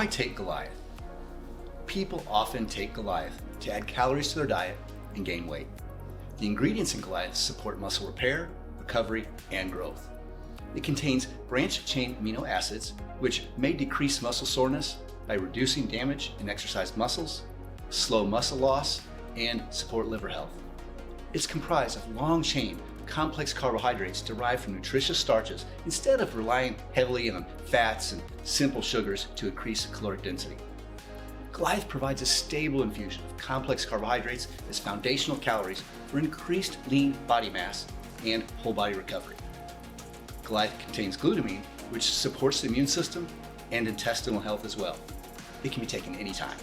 Why take Goliath? People often take Goliath to add calories to their diet and gain weight. The ingredients in Goliath support muscle repair, recovery, and growth. It contains branched-chain amino acids, which may decrease muscle soreness by reducing damage in exercised muscles, slow muscle loss, and support liver health. It's comprised of long-chain, complex carbohydrates derived from nutritious starches instead of relying heavily on fats and simple sugars to increase caloric density. Goliath provides a stable infusion of complex carbohydrates as foundational calories for increased lean body mass and whole body recovery. Goliath contains glutamine, which supports the immune system and intestinal health as well. It can be taken anytime.